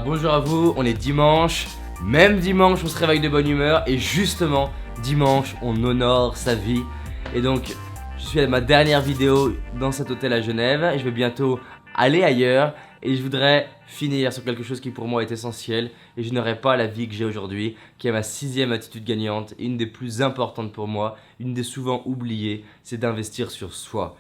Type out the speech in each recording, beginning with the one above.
bonjour à vous, on est dimanche, même dimanche on se réveille de bonne humeur et justement dimanche on honore sa vie. Et donc je suis à ma dernière vidéo dans cet hôtel à Genève et je vais bientôt aller ailleurs et je voudrais finir sur quelque chose qui pour moi est essentiel et je n'aurai pas la vie que j'ai aujourd'hui, qui est ma 6e attitude gagnante et une des plus importantes pour moi, une des souvent oubliées, c'est d'investir sur soi.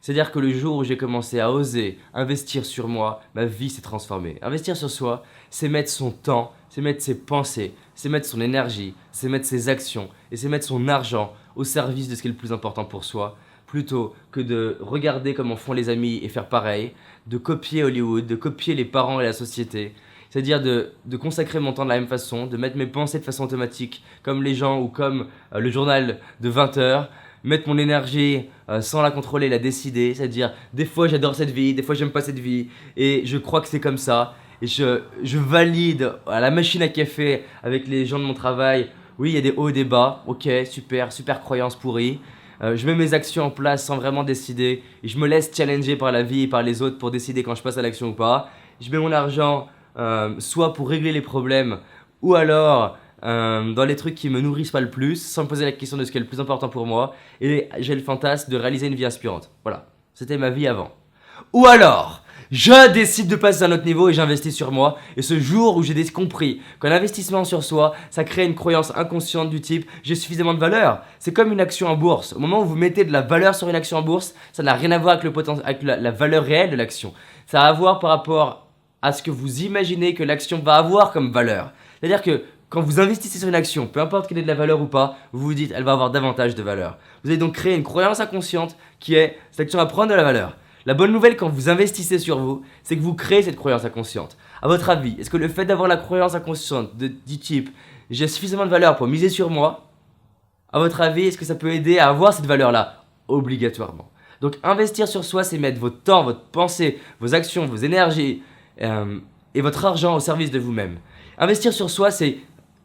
C'est-à-dire que le jour où j'ai commencé à oser investir sur moi, ma vie s'est transformée. Investir sur soi, c'est mettre son temps, c'est mettre ses pensées, c'est mettre son énergie, c'est mettre ses actions et c'est mettre son argent au service de ce qui est le plus important pour soi, plutôt que de regarder comment font les amis et faire pareil, de copier Hollywood, de copier les parents et la société. C'est-à-dire de consacrer mon temps de la même façon, de mettre mes pensées de façon automatique, comme les gens ou comme le journal de 20 heures, mettre mon énergie sans la contrôler, la décider, c'est-à-dire des fois j'adore cette vie, des fois j'aime pas cette vie et je crois que c'est comme ça et je valide à la machine à café avec les gens de mon travail, oui il y a des hauts et des bas, ok super croyance pourrie, je mets mes actions en place sans vraiment décider et je me laisse challenger par la vie et par les autres pour décider quand je passe à l'action ou pas, je mets mon argent soit pour régler les problèmes ou alors dans les trucs qui me nourrissent pas le plus, sans me poser la question de ce qui est le plus important pour moi, et j'ai le fantasme de réaliser une vie inspirante. Voilà, c'était ma vie avant. Ou alors, je décide de passer à un autre niveau et j'investis sur moi, et ce jour où j'ai compris qu'un investissement sur soi, ça crée une croyance inconsciente du type « j'ai suffisamment de valeur ». C'est comme une action en bourse. Au moment où vous mettez de la valeur sur une action en bourse, ça n'a rien à voir avec la valeur réelle de l'action. Ça a à voir par rapport à ce que vous imaginez que l'action va avoir comme valeur. C'est-à-dire que quand vous investissez sur une action, peu importe qu'elle ait de la valeur ou pas, vous vous dites elle va avoir davantage de valeur. Vous allez donc créer une croyance inconsciente qui est cette action va prendre de la valeur. La bonne nouvelle quand vous investissez sur vous, c'est que vous créez cette croyance inconsciente. À votre avis, est-ce que le fait d'avoir la croyance inconsciente du type j'ai suffisamment de valeur pour miser sur moi, à votre avis, est-ce que ça peut aider à avoir cette valeur-là? Obligatoirement. Donc investir sur soi, c'est mettre votre temps, votre pensée, vos actions, vos énergies et votre argent au service de vous-même. Investir sur soi, c'est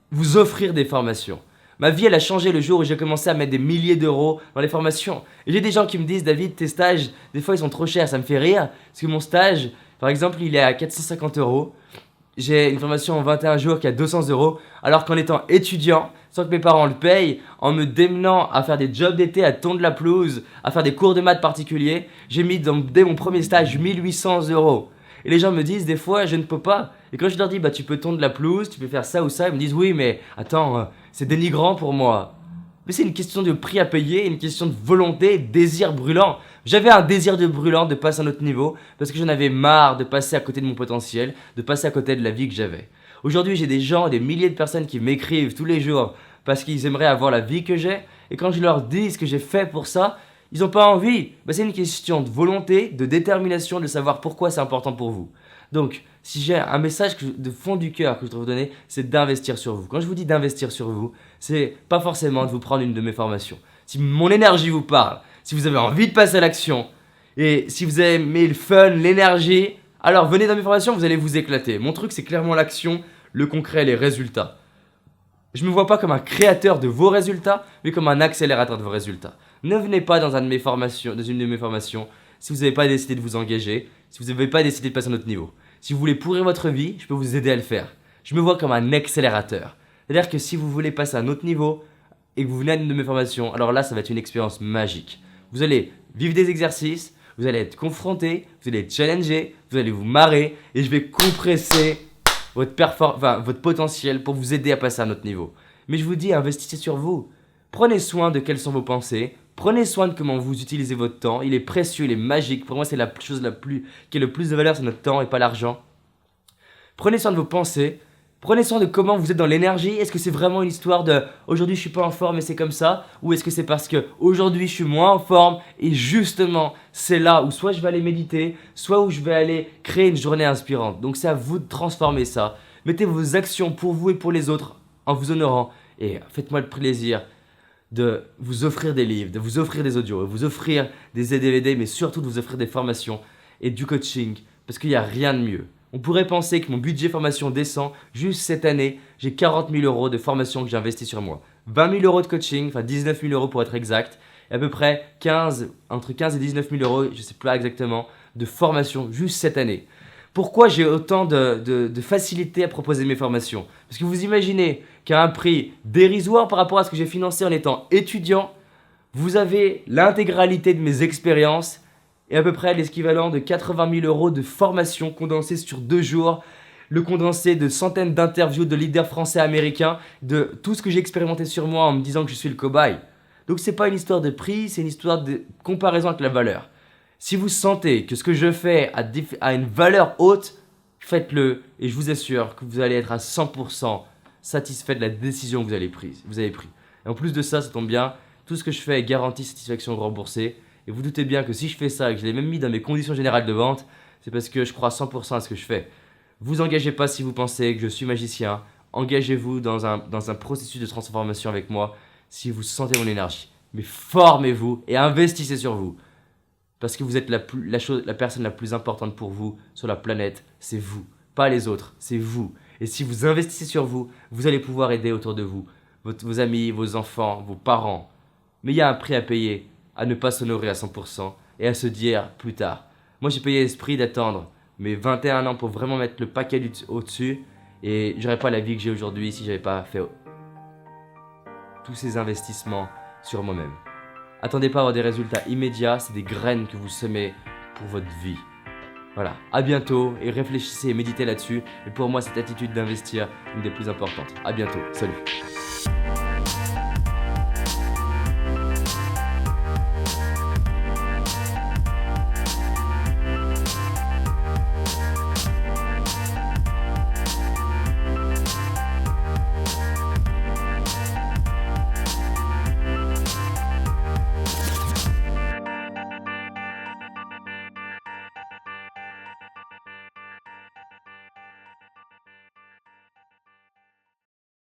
vous offrir des formations. Ma vie, elle a changé le jour où j'ai commencé à mettre des milliers d'euros dans les formations. Et j'ai des gens qui me disent, David, tes stages, des fois ils sont trop chers, ça me fait rire. Parce que mon stage, par exemple, il est à 450 euros. J'ai une formation en 21 jours qui est à 200 euros. Alors qu'en étant étudiant, sans que mes parents le payent, en me démenant à faire des jobs d'été, à tondre la pelouse, à faire des cours de maths particuliers, j'ai mis dès mon premier stage 1800 euros. Et les gens me disent des fois je ne peux pas. Et quand je leur dis bah tu peux tondre la pelouse, tu peux faire ça ou ça, ils me disent oui mais attends, c'est dénigrant pour moi. Mais c'est une question de prix à payer, une question de volonté, désir brûlant. J'avais un désir brûlant de passer à un autre niveau parce que j'en avais marre de passer à côté de mon potentiel, de passer à côté de la vie que j'avais. Aujourd'hui j'ai des gens, des milliers de personnes qui m'écrivent tous les jours parce qu'ils aimeraient avoir la vie que j'ai. Et quand je leur dis ce que j'ai fait pour ça, ils n'ont pas envie. Bah, c'est une question de volonté, de détermination, de savoir pourquoi c'est important pour vous. Donc, si j'ai un message de fond du cœur que je voudrais vous donner, c'est d'investir sur vous. Quand je vous dis d'investir sur vous, c'est pas forcément de vous prendre une de mes formations. Si mon énergie vous parle, si vous avez envie de passer à l'action, et si vous aimez le fun, l'énergie, alors venez dans mes formations, vous allez vous éclater. Mon truc, c'est clairement l'action, le concret, les résultats. Je ne me vois pas comme un créateur de vos résultats, mais comme un accélérateur de vos résultats. Ne venez pas dans une de mes formations si vous n'avez pas décidé de vous engager, si vous n'avez pas décidé de passer à un autre niveau. Si vous voulez pourrir votre vie, je peux vous aider à le faire. Je me vois comme un accélérateur. C'est-à-dire que si vous voulez passer à un autre niveau et que vous venez à une de mes formations, alors là, ça va être une expérience magique. Vous allez vivre des exercices, vous allez être confronté, vous allez être challengé, vous allez vous marrer et je vais compresser votre potentiel pour vous aider à passer à un autre niveau. Mais je vous dis, investissez sur vous. Prenez soin de quelles sont vos pensées. Prenez soin de comment vous utilisez votre temps. Il est précieux, il est magique. Pour moi, c'est la chose qui a le plus de valeur, c'est notre temps et pas l'argent. Prenez soin de vos pensées. Prenez soin de comment vous êtes dans l'énergie. Est-ce que c'est vraiment une histoire de aujourd'hui je suis pas en forme et c'est comme ça, ou est-ce que c'est parce que aujourd'hui je suis moins en forme et justement c'est là où soit je vais aller méditer, soit où je vais aller créer une journée inspirante. Donc c'est à vous de transformer ça. Mettez vos actions pour vous et pour les autres en vous honorant et faites-moi le plaisir de vous offrir des livres, de vous offrir des audios, de vous offrir des DVD, mais surtout de vous offrir des formations et du coaching parce qu'il n'y a rien de mieux. On pourrait penser que mon budget formation descend. Juste cette année, j'ai 40 000 euros de formation que j'ai investi sur moi. 20 000 euros de coaching, enfin 19 000 euros pour être exact. et à peu près entre 15 et 19 000 euros, je ne sais pas exactement, de formation juste cette année. Pourquoi j'ai autant de facilité à proposer mes formations? Parce que vous imaginez qu'à un prix dérisoire par rapport à ce que j'ai financé en étant étudiant, vous avez l'intégralité de mes expériences et à peu près l'équivalent de 80 000 euros de formation condensée sur 2 jours, le condensé de centaines d'interviews de leaders français et américains, de tout ce que j'ai expérimenté sur moi en me disant que je suis le cobaye. Donc c'est pas une histoire de prix, c'est une histoire de comparaison avec la valeur. Si vous sentez que ce que je fais a une valeur haute, faites-le et je vous assure que vous allez être à 100% satisfait de la décision que vous avez prise. Et en plus de ça, ça tombe bien, tout ce que je fais est garanti satisfaction remboursée. Et vous doutez bien que si je fais ça et que je l'ai même mis dans mes conditions générales de vente, c'est parce que je crois 100% à ce que je fais. Vous engagez pas si vous pensez que je suis magicien. Engagez-vous dans un processus de transformation avec moi si vous sentez mon énergie. Mais formez-vous et investissez sur vous. Parce que vous êtes la personne la plus importante pour vous sur la planète, c'est vous. Pas les autres, c'est vous. Et si vous investissez sur vous, vous allez pouvoir aider autour de vous. Vos amis, vos enfants, vos parents. Mais il y a un prix à payer, à ne pas s'honorer à 100% et à se dire plus tard. Moi j'ai payé l'esprit d'attendre mes 21 ans pour vraiment mettre le paquet au-dessus. Et j'aurais pas la vie que j'ai aujourd'hui si j'avais pas fait tous ces investissements sur moi-même. Attendez pas à avoir des résultats immédiats, c'est des graines que vous semez pour votre vie. Voilà, à bientôt et réfléchissez et méditez là-dessus. Et pour moi, cette attitude d'investir est une des plus importantes. À bientôt, salut.